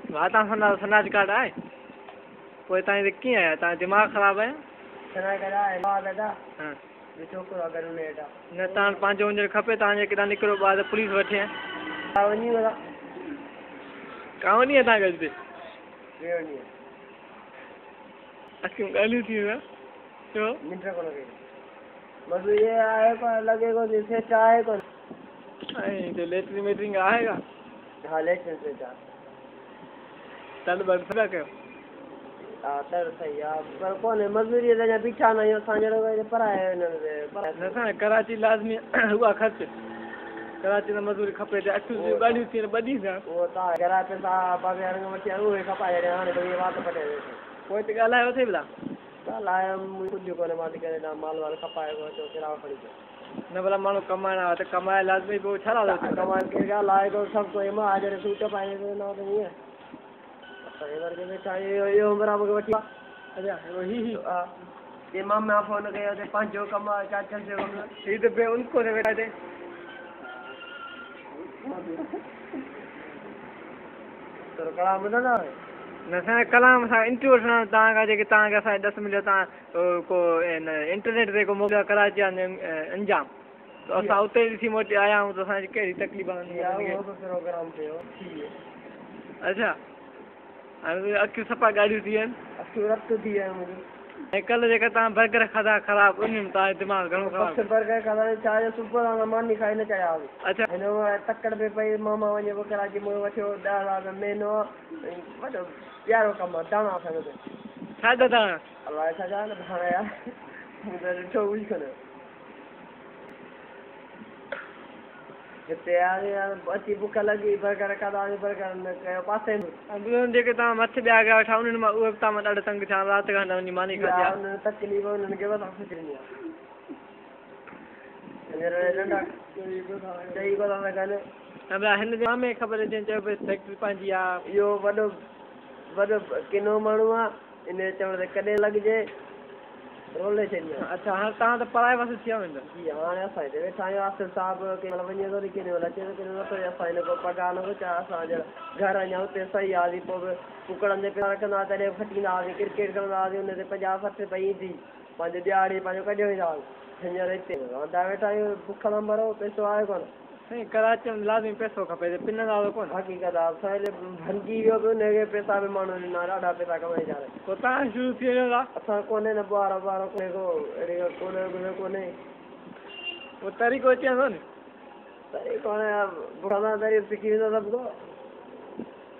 तव्हां सनाज कार्ड आहे पोइ तव्हांजे कीअं आया तव्हां दिमाग़ ख़राबु आहे न तव्हां पंहिंजो वञणु खपे तव्हांजे केॾा निकिरो ॿार पुलिस वठी आहे कांव ॾींहं तव्हांखे अॼु अखियूं ॻाल्हियूं थी वियूं छो लेटरिन वेटरिन आहे का हाँ लेटरिन से जा तल बल सॼा कयो सही आहे पर कोन्हे मज़दूरी त अञा बीठा न आहियूं असां जहिड़ो पढ़ाए असां कराची लाज़मी उहा ख़र्चु कराची त मज़दूरी खपे त अखियूं ॻाल्हियूं थी ॿ ॾींहं थिया उहो तव्हां घरा पैसा वठी उहे खपाए हाणे भई वात पटे पोइ त ॻाल्हायो अथई भला ॻाल्हायो कुझु कोन्हे मां करे माल वाल खपाए अचो किरायो खणी अचो न भला माण्हू कमाइण आहे त कमाए लाज़मी पोइ छा कमाए केरु ॻाल्हाए थो सभु कोई मां जॾहिं सूट पाए न त ईअं इहो बराबरि वठी अच्छा ये मामा फोन कयो ते पंहिंजो कमु आहे चाचा जो कमु हीअ त बे उनको ते वेठा थिए कलाम ॿुधंदा न असांजे कलाम सां इंटरव्यू वठणु तव्हांखां जेके तव्हांखे असांखे 10 मिलियो तव्हां को इंटरनेट ते को मोकिलियो कराची अंजाम त असां उते ॾिसी मोटी आया आहियूं त असांजी कहिड़ी तकलीफ़ प्रोग्राम थियो अच्छा हाणे अखियूं सफ़ा ॻाढ़ियूं थी आहिनि अखियूं रत थी विया आहिनि ऐं कल्ह जेका तव्हां बर्गर खाधा ख़राबु उन में तव्हांजो दिमाग़ घणो ख़राबु बर्गर खाधा चांहि सुबुह मानी खाई न चाहियां अच्छा हिन तकड़ में पई मामा वञे पोइ कराची मों वठियो 10,000 महीनो वॾो प्यारो कमु आहे दाणा असांजो छा दादा अलाए छा चवां न हाणे यार ॾिठो कुझु कोन्हे हिते यार अची बुख लॻी बर्गर खाधा बर्गर न कयो पासे में जेके तव्हां मथे ॿिया कया वेठा उन्हनि मां उहे बि तव्हां ॾाढो तंग थिया राति खां वञी मानी खाधी तकलीफ़ उन्हनि खे वॾा फिकिरनी आहे हिन जे मामे ख़बर अचे चयो भई फैक्ट्री पंहिंजी आहे इहो वॾो किनो माण्हू आहे इन चवण ते कॾहिं लॻिजे रोले छॾी अच्छा हाणे तव्हां त पढ़ाई वास्ते थी विया जी हाणे असां हिते वेठा आहियूं आसिर साहिबु कंहिं महिल वञे थो केॾी महिल अचे थो केॾी महिल नथो असां हिन को पघार नथो चाहे असांजा घर अञा हुते सही आहे पोइ बि कुकड़नि ते पैसा रखंदा तॾहिं खटींदा हुआसीं क्रिकेट खेॾंदा हुआसीं हुन ते 50-60 रुपए ईंदी पंहिंजो ॾियारी पंहिंजो कढियो वेंदा हुआसीं हींअर हिते वांदा वेठा आहियूं बुख न मरो पैसो आहे कोन साईं कराची में लाज़मी पैसो खपे पिनंदा कोन हक़ीक़त आहे सवेल भंगी वियो बि हुनखे पैसा बि माण्हू ॾिना ॾाढा पैसा कमाए जा रहे पोइ तव्हां शुरू थी वञो था असां कोन्हे न ॿार कोन्हे को अहिड़ी कोन्हे कोन्हे पोइ तरीक़ो अची वेंदो नी तरीक़ो हाणे बुख सां तरीक़ो सिखी वेंदो सभु को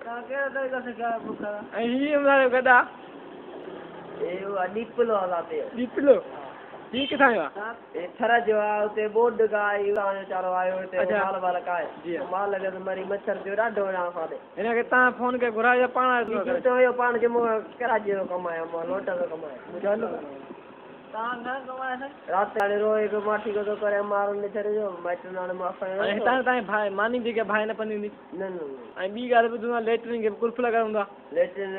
तव्हां कहिड़ो तरीक़ो सिखिया बुख सां ऐं हीअ गॾा डीपलो आहे डीपलो हीअ किथां जो आहे थर जो आहे हुते बोर्ड आहे वीचारो आयो हिते माल वाल आहे माल लॻे त मरी मच्छर जो ॾाढो असांखे हिनखे तव्हां फोन करे घुरायो पाण चयो पाण जे मूं कराची जो कमायो मां लोट जो कमायो तव्हां न कमायो राति हाणे रोए पियो माठी थो करे मारो छॾियो माइट हाणे मां तव्हांजे भाई मानी जेके भाई न पवंदी न न ऐं ॿी ॻाल्हि ॿुधो आहे लेटरिन खे कुल्फ लॻाइणो हूंदो आहे लेटरिन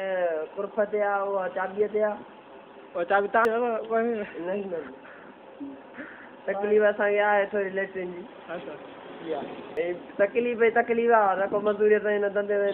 कुर्फ ते आहे उहा चाबीअ ते आहे पोइ चाबी तव्हां न तकलीफ़ असांखे आहे थोरी लेटरिन जी तकलीफ़ आहे न को मज़दूरी असां हिन धंधे में